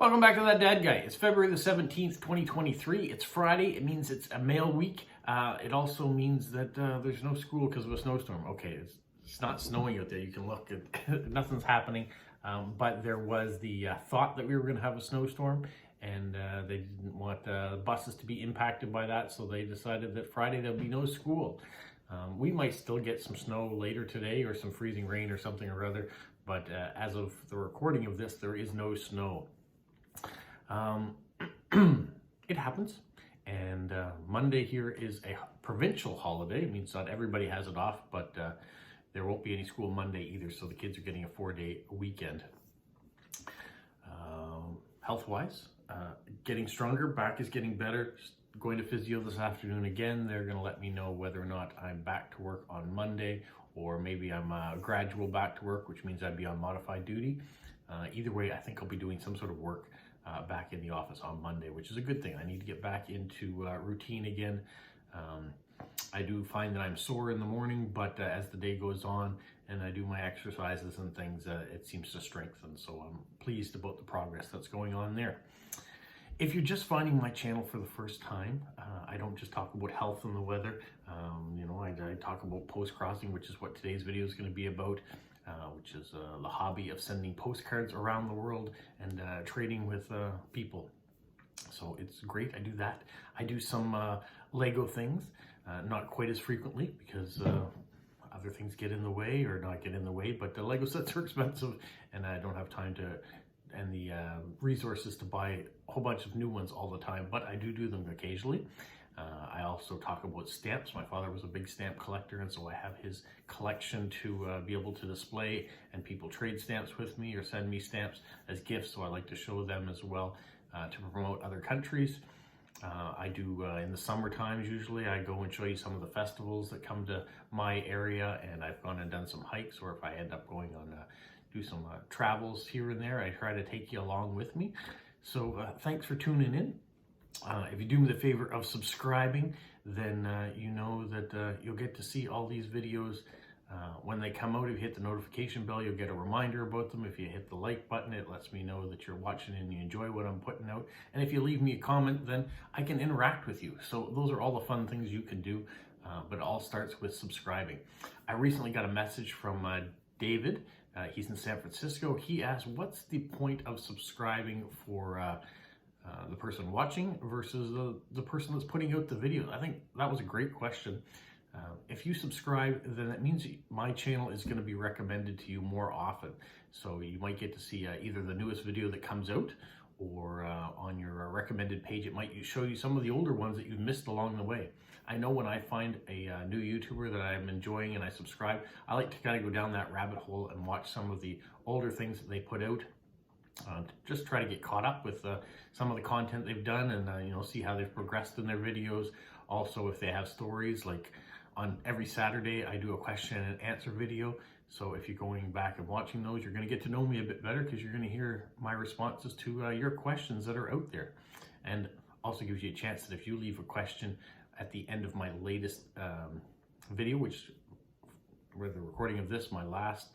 Welcome back to That Dad Guy. It's February the 17th, 2023. It's Friday. It means it's a mail week. It also means that there's no school because of a snowstorm. Okay, it's not snowing out there. You can look at nothing's happening. But there was the thought that we were going to have a snowstorm, and they didn't want buses to be impacted by that, so they decided that Friday there'll be no school. We might still get some snow later today or some freezing rain or something or other, but as of the recording of this, there is no snow. It happens, and Monday here is a provincial holiday. It means not everybody has it off, but there won't be any school Monday either, so the kids are getting a 4-day weekend. Health-wise, getting stronger, back is getting better. Going to physio this afternoon again. They're going to let me know whether or not I'm back to work on Monday, or maybe I'm gradual back to work, which means I'd be on modified duty. Either way, I think I'll be doing some sort of work back in the office on Monday, which is a good thing. I need to get back into routine again. I do find that I'm sore in the morning, but as the day goes on and I do my exercises and things, it seems to strengthen. So I'm pleased about the progress that's going on there. If you're just finding my channel for the first time, I don't just talk about health and the weather. I talk about postcrossing, which is what today's video is going to be about. Which is the hobby of sending postcards around the world and trading with people. So it's great. I do that. I do some Lego things, not quite as frequently because other things get in the way, or not get in the way, but the Lego sets are expensive and I don't have time to and the resources to buy a whole bunch of new ones all the time, but I do them occasionally. I also talk about stamps. My father was a big stamp collector, and so I have his collection to be able to display, and people trade stamps with me or send me stamps as gifts, so I like to show them as well to promote other countries. I do in the summer times, usually I go and show you some of the festivals that come to my area, and I've gone and done some hikes, or if I end up going on do some travels here and there, I try to take you along with me. So thanks for tuning in. If you do me the favor of subscribing, then you know that you'll get to see all these videos when they come out. If you hit the notification bell, you'll get a reminder about them. If you hit the like button, it lets me know that you're watching and you enjoy what I'm putting out. And if you leave me a comment, then I can interact with you. So those are all the fun things you can do, but it all starts with subscribing. I recently got a message from David. He's in San Francisco. He asked, what's the point of subscribing for the person watching versus the person that's putting out the video? I think that was a great question. If you subscribe, then that means my channel is going to be recommended to you more often. So you might get to see either the newest video that comes out, or on your recommended page, it might show you some of the older ones that you've missed along the way. I know when I find a new YouTuber that I'm enjoying and I subscribe, I like to kind of go down that rabbit hole and watch some of the older things that they put out. Just try to get caught up with some of the content they've done, and see how they've progressed in their videos. Also, if they have stories, like on every Saturday I do a question and answer video, so if you're going back and watching those, you're going to get to know me a bit better, because you're going to hear my responses to your questions that are out there. And also gives you a chance that if you leave a question at the end of my latest video, which, with the recording of this, my last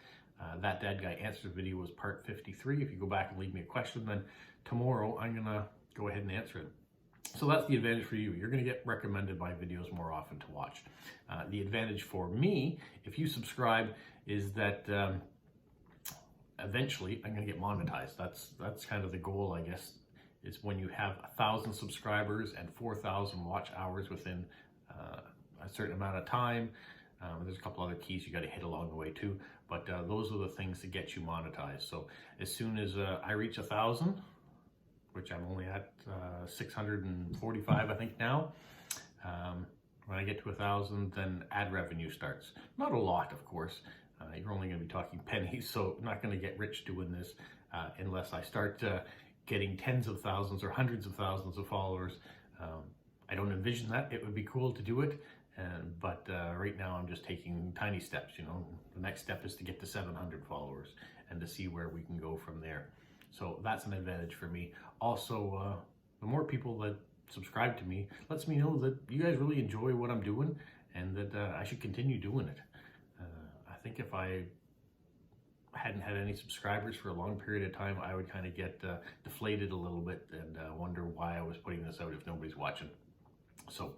That Dad Guy Answers video was part 53. If you go back and leave me a question, then tomorrow I'm gonna go ahead and answer it. So that's the advantage for you. You're gonna get recommended my videos more often to watch. The advantage for me, if you subscribe, is that eventually I'm gonna get monetized. That's kind of the goal, I guess, is when you have 1,000 subscribers and 4,000 watch hours within a certain amount of time. There's a couple other keys you got to hit along the way too, but those are the things that get you monetized. So as soon as I reach 1,000, which I'm only at 645, I think now, when I get to 1,000, then ad revenue starts. Not a lot, of course. You're only going to be talking pennies, so I'm not going to get rich doing this unless I start getting tens of thousands or hundreds of thousands of followers. I don't envision that. It would be cool to do it. But right now I'm just taking tiny steps. The next step is to get to 700 followers and to see where we can go from there. So that's an advantage for me. Also, the more people that subscribe to me lets me know that you guys really enjoy what I'm doing, and that I should continue doing it. I think if I hadn't had any subscribers for a long period of time, I would kind of get deflated a little bit and wonder why I was putting this out if nobody's watching. So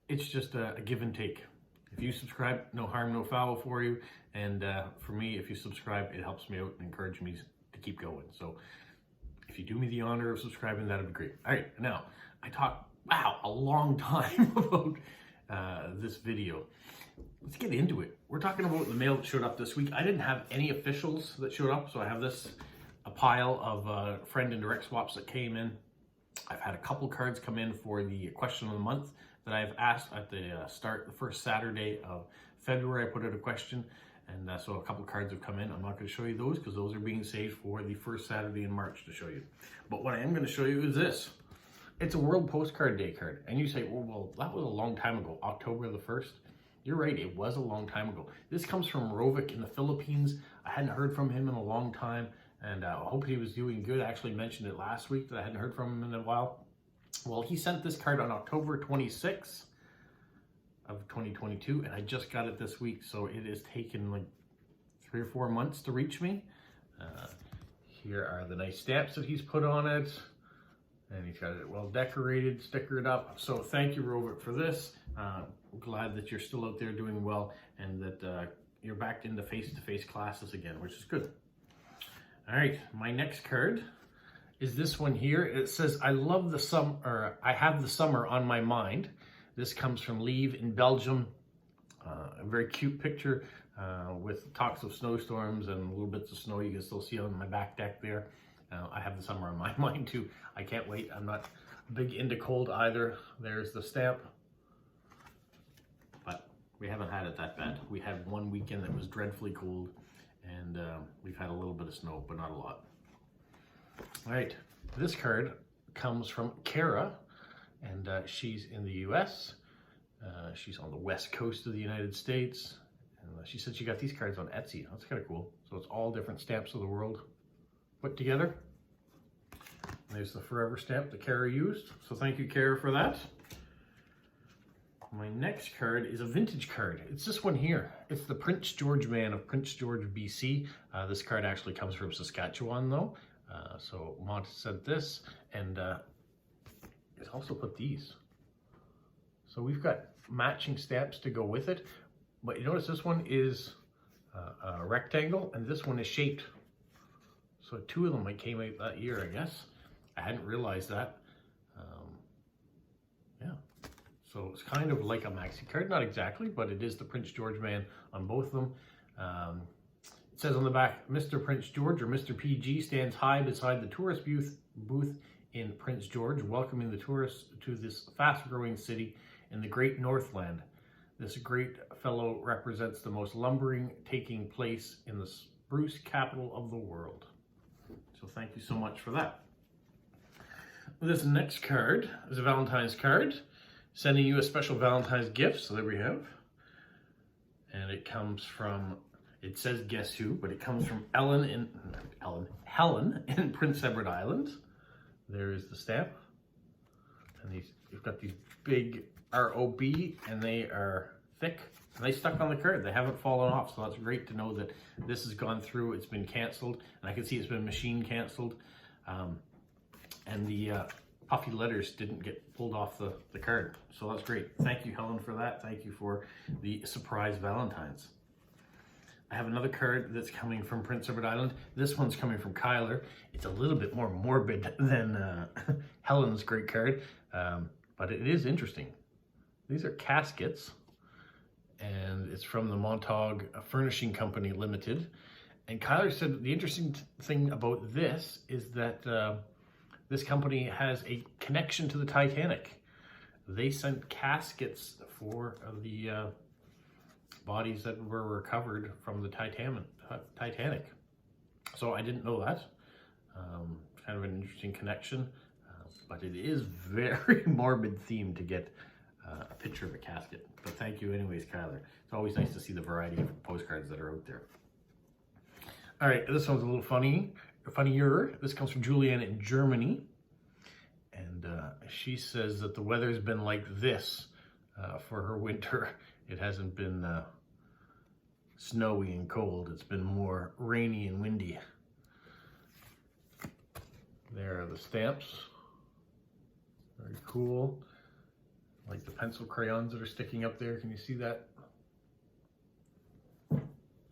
it's just a give and take. If you subscribe, no harm, no foul for you. And for me, if you subscribe, it helps me out and encourages me to keep going. So if you do me the honor of subscribing, that'd be great. All right, now I talked, a long time about this video. Let's get into it. We're talking about the mail that showed up this week. I didn't have any officials that showed up, so I have a pile of friend and direct swaps that came in. I've had a couple cards come in for the question of the month that I've asked at the the first Saturday of February. I put out a question, and so a couple cards have come in. I'm not going to show you those because those are being saved for the first Saturday in March to show you. But what I am going to show you is this. It's a World Postcard Day card. And you say, well, that was a long time ago, October the 1st. You're right, it was a long time ago. This comes from Rovic in the Philippines. I hadn't heard from him in a long time, and I hope he was doing good. I actually mentioned it last week that I hadn't heard from him in a while. Well, he sent this card on October 26th of 2022, and I just got it this week, so it has taken like 3 or 4 months to reach me. Here are the nice stamps that he's put on it. And he's got it well decorated, stickered up. So thank you, Robert, for this. I'm glad that you're still out there doing well and that you're back into face-to-face classes again, which is good. All right, my next card is this one here. It says, I love the summer, I have the summer on my mind. This comes from Lieve in Belgium. A very cute picture with talks of snowstorms and little bits of snow you can still see on my back deck there. I have the summer on my mind too. I can't wait. I'm not big into cold either. There's the stamp. But we haven't had it that bad. We had one weekend that was dreadfully cold, and we've had a little bit of snow, but not a lot. All right, this card comes from Kara, and she's in the US. She's on the west coast of the United States. And she said she got these cards on Etsy. That's kind of cool. So it's all different stamps of the world put together. There's the forever stamp that Kara used. So thank you, Kara, for that. My next card is a vintage card. It's this one here. It's the Prince George Man of Prince George, BC. This card actually comes from Saskatchewan, though. So Mont sent this, and it's also put these. So we've got matching stamps to go with it. But you notice this one is a rectangle, and this one is shaped. So 2 of them came out that year, I guess. I hadn't realized that. Yeah. So it's kind of like a maxi card, not exactly, but it is the Prince George Man on both of them. It says on the back, Mr. Prince George, or Mr. PG, stands high beside the tourist booth in Prince George, welcoming the tourists to this fast-growing city in the Great Northland. This great fellow represents the most lumbering taking place in the spruce capital of the world. So thank you so much for that. This next card is a Valentine's card, sending you a special Valentine's gift. So there we have. And it comes from, it says guess who, but it comes from Helen in Prince Edward Island. There is the stamp. And you've got these big ROB, and they are thick. And they stuck on the card. They haven't fallen off, so that's great to know that this has gone through. It's been canceled, and I can see it's been machine canceled. And the puffy letters didn't get pulled off the card. So that's great. Thank you, Helen, for that. Thank you for the surprise Valentine's. I have another card that's coming from Prince Edward Island. This one's coming from Kyler. It's a little bit more morbid than Helen's great card, but it is interesting. These are caskets, and it's from the Moncton Furnishing Company Limited. And Kyler said the interesting thing about this is that this company has a connection to the Titanic. They sent caskets for the bodies that were recovered from the Titanic. So I didn't know that. Kind of an interesting connection, but it is very morbid theme to get a picture of a casket. But thank you anyways, Kyler. It's always nice to see the variety of postcards that are out there. All right, this one's a little funnier. This comes from Julianne in Germany. And she says that the weather's been like this for her winter. It hasn't been snowy and cold. It's been more rainy and windy. There are the stamps. Very cool. Like the pencil crayons that are sticking up there. Can you see that?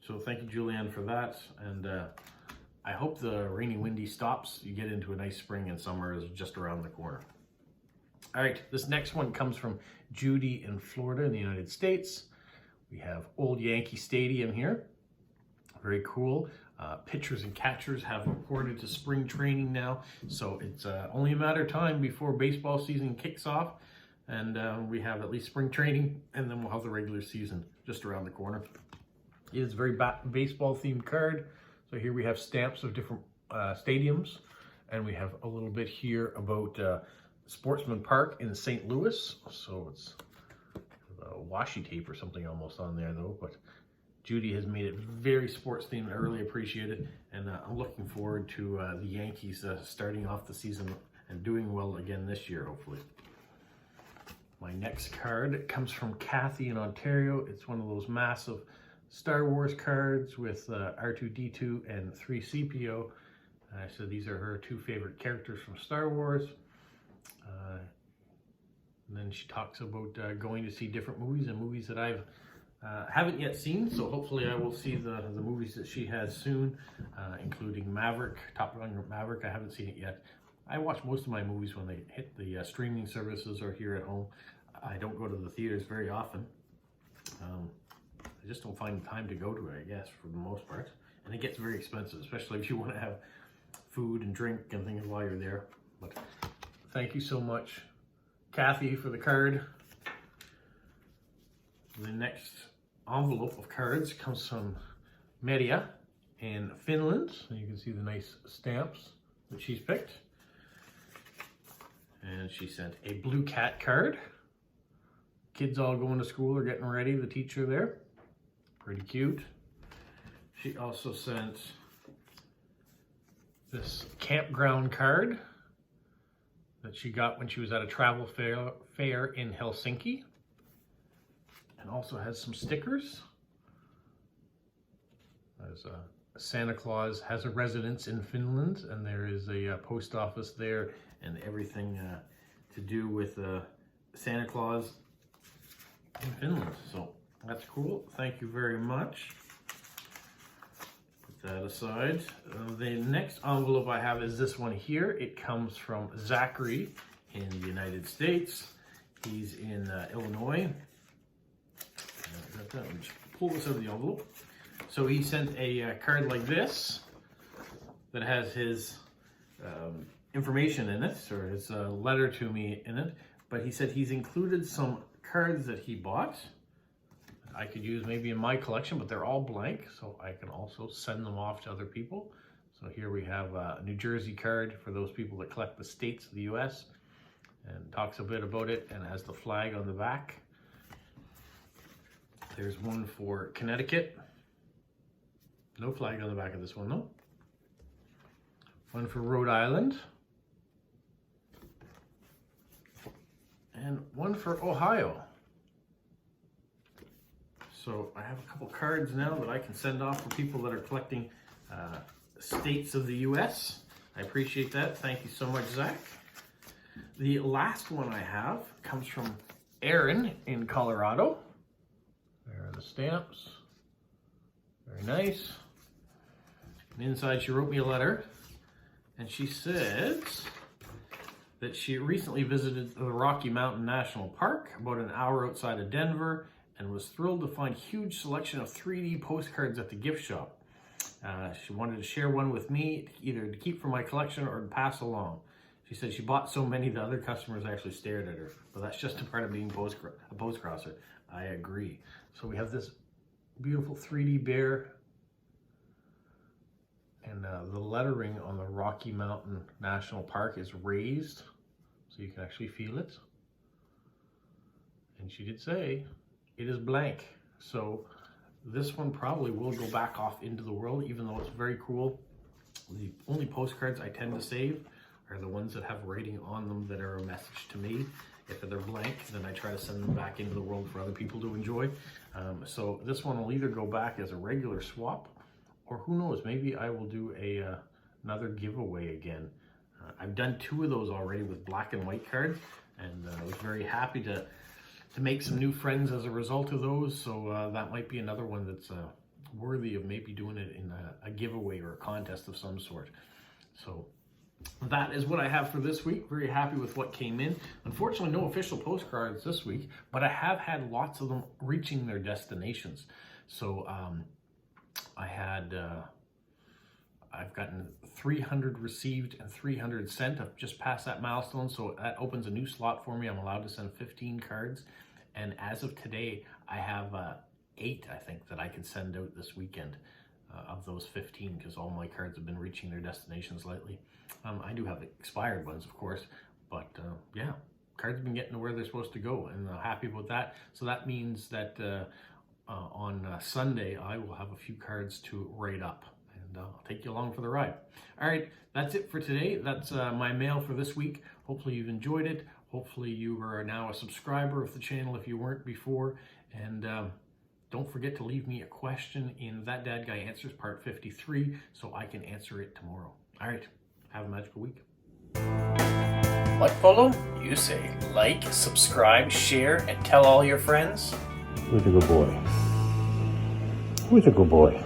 So thank you, Julianne, for that. And I hope the rainy, windy stops. You get into a nice spring, and summer is just around the corner. All right, this next one comes from Judy in Florida in the United States. We have Old Yankee Stadium here. Very cool. Pitchers and catchers have reported to spring training now, so it's only a matter of time before baseball season kicks off, and we have at least spring training, and then we'll have the regular season just around the corner. It is a very baseball themed card. So here we have stamps of different stadiums, and we have a little bit here about Sportsman Park in St. Louis. So it's washi tape or something almost on there though, but Judy has made it very sports themed. I really appreciate it, and I'm looking forward to the Yankees starting off the season and doing well again this year, hopefully. My next card comes from Kathy in Ontario. It's one of those massive Star Wars cards with R2-D2 and 3CPO. So these are her two favorite characters from Star Wars. And then she talks about going to see different movies and movies that I haven't yet seen. So hopefully I will see the movies that she has soon, including Maverick, Top Gun Maverick. I haven't seen it yet. I watch most of my movies when they hit the streaming services or here at home. I don't go to the theaters very often. I just don't find time to go to it, I guess, for the most part. And it gets very expensive, especially if you want to have food and drink and things while you're there. But thank you so much, Kathy, for the card. The next envelope of cards comes from Media in Finland. And you can see the nice stamps that she's picked. And she sent a blue cat card. Kids all going to school or getting ready, the teacher there. Pretty cute. She also sent this campground card that she got when she was at a travel fair in Helsinki. And also has some stickers. There's Santa Claus has a residence in Finland, and there is a post office there, and everything to do with Santa Claus in Finland. So that's cool. Thank you very much. Put that aside. The next envelope I have is this one here. It comes from Zachary in the United States. He's in Illinois. Let me just pull this out of the envelope. So he sent a card like this that has his information in it, or his letter to me in it. But he said he's included some cards that he bought I could use maybe in my collection, but they're all blank, so I can also send them off to other people. So here we have a New Jersey card for those people that collect the states of the US, and talks a bit about it and has the flag on the back. There's one for Connecticut. No flag on the back of this one though. One for Rhode Island. And one for Ohio. So I have a couple cards now that I can send off for people that are collecting states of the US. I appreciate that. Thank you so much, Zach. The last one I have comes from Erin in Colorado. There are the stamps. Very nice. And inside she wrote me a letter, and she says that she recently visited the Rocky Mountain National Park about an hour outside of Denver, and was thrilled to find a huge selection of 3D postcards at the gift shop. She wanted to share one with me, either to keep for my collection or to pass along. She said she bought so many that other customers actually stared at her, but that's just a part of being a postcrosser. I agree. So we have this beautiful 3D bear, and the lettering on the Rocky Mountain National Park is raised, so you can actually feel it. And she did say it is blank. So this one probably will go back off into the world, even though it's very cool. The only postcards I tend to save are the ones that have writing on them that are a message to me. If they're blank, then I try to send them back into the world for other people to enjoy. So this one will either go back as a regular swap, or who knows, maybe I will do another giveaway again. I've done 2 of those already with black and white cards, and I was very happy to make some new friends as a result of those. So that might be another one that's worthy of maybe doing it in a giveaway or a contest of some sort. So that is what I have for this week. Very happy with what came in. Unfortunately, no official postcards this week, but I have had lots of them reaching their destinations. So I've gotten 300 received and 300 sent. I've just passed that milestone, so that opens a new slot for me. I'm allowed to send 15 cards, and as of today, I have 8, I think, that I can send out this weekend of those 15, because all my cards have been reaching their destinations lately. I do have expired ones, of course, but yeah, cards have been getting to where they're supposed to go, and I'm happy about that. So that means that on Sunday, I will have a few cards to rate up, and I'll take you along for the ride. All right, that's it for today. That's my mail for this week. Hopefully you've enjoyed it. Hopefully you are now a subscriber of the channel if you weren't before, and don't forget to leave me a question in That Dad Guy Answers Part 53 so I can answer it tomorrow. All right, have a magical week. What, Polo? You say like, subscribe, share, and tell all your friends? Who's a good boy? Who's a good boy?